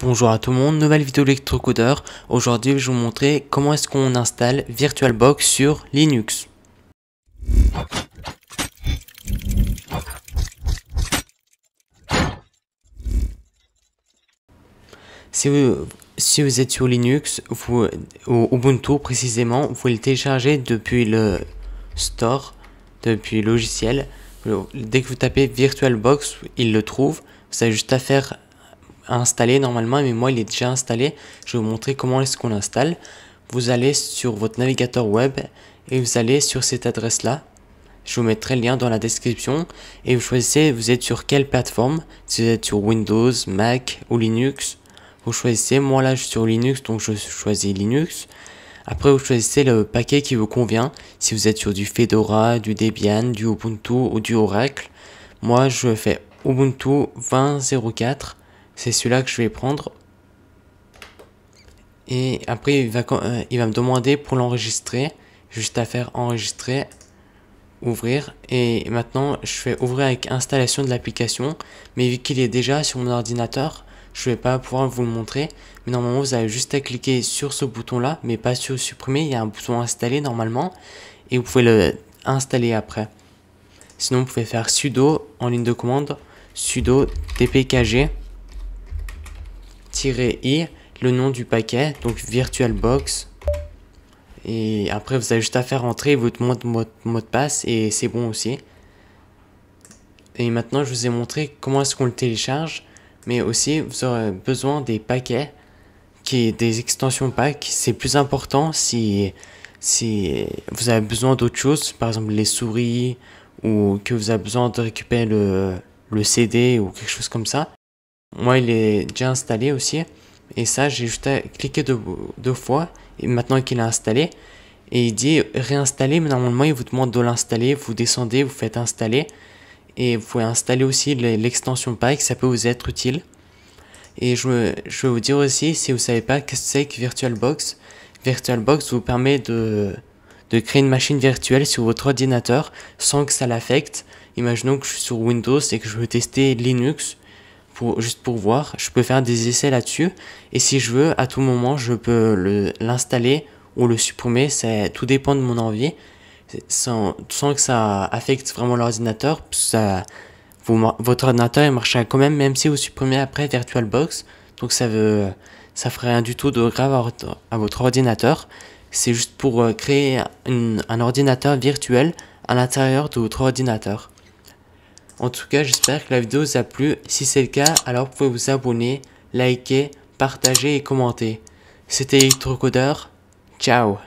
Bonjour à tout le monde, nouvelle vidéo électrocodeur. Aujourd'hui, je vais vous montrer comment est-ce qu'on installe VirtualBox sur Linux. Si vous êtes sur Linux, ou Ubuntu précisément, vous pouvez le télécharger depuis le store, depuis le logiciel. Dès que vous tapez VirtualBox, il le trouve. Vous avez juste à faire installer normalement, mais moi il est déjà installé. Je vais vous montrer comment est-ce qu'on l'installe. Vous allez sur votre navigateur web et vous allez sur cette adresse là. Je vous mettrai le lien dans la description et vous choisissez vous êtes sur quelle plateforme. Si vous êtes sur Windows, Mac ou Linux, vous choisissez. Moi là je suis sur Linux, donc je choisis Linux. Après vous choisissez le paquet qui vous convient. Si vous êtes sur du Fedora, du Debian, du Ubuntu ou du Oracle, moi je fais Ubuntu 20.04. C'est celui-là que je vais prendre. Et après, il va me demander pour l'enregistrer. Juste à faire enregistrer, ouvrir. Et maintenant, je fais ouvrir avec installation de l'application. Mais vu qu'il est déjà sur mon ordinateur, je vais pas pouvoir vous le montrer. Mais normalement, vous avez juste à cliquer sur ce bouton-là, mais pas sur supprimer. Il y a un bouton installer normalement. Et vous pouvez le installer après. Sinon, vous pouvez faire sudo en ligne de commande, sudo dpkg -i, le nom du paquet, donc VirtualBox. Et après, vous avez juste à faire entrer votre mot de passe et c'est bon aussi. Et maintenant, je vous ai montré comment est-ce qu'on le télécharge. Mais aussi, vous aurez besoin des paquets, des extensions pack. C'est plus important si vous avez besoin d'autre chose, par exemple les souris, ou que vous avez besoin de récupérer le CD ou quelque chose comme ça. Moi, il est déjà installé aussi. Et ça, j'ai juste à cliquer deux fois. Et maintenant qu'il est installé. Et il dit réinstaller. Mais normalement, il vous demande de l'installer. Vous descendez, vous faites installer. Et vous pouvez installer aussi l'extension pack. Ça peut vous être utile. Et je vais vous dire aussi, si vous ne savez pas qu'est-ce que c'est que VirtualBox. VirtualBox vous permet de créer une machine virtuelle sur votre ordinateur sans que ça l'affecte. Imaginons que je suis sur Windows et que je veux tester Linux. Juste pour voir, je peux faire des essais là-dessus et si je veux, à tout moment, je peux l'installer ou le supprimer, tout dépend de mon envie, sans que ça affecte vraiment l'ordinateur. Votre ordinateur il marchera quand même si vous supprimez après VirtualBox, donc ça ferait rien du tout de grave à votre ordinateur. C'est juste pour créer un ordinateur virtuel à l'intérieur de votre ordinateur. En tout cas, j'espère que la vidéo vous a plu. Si c'est le cas, alors vous pouvez vous abonner, liker, partager et commenter. C'était Electrocodeur. Ciao!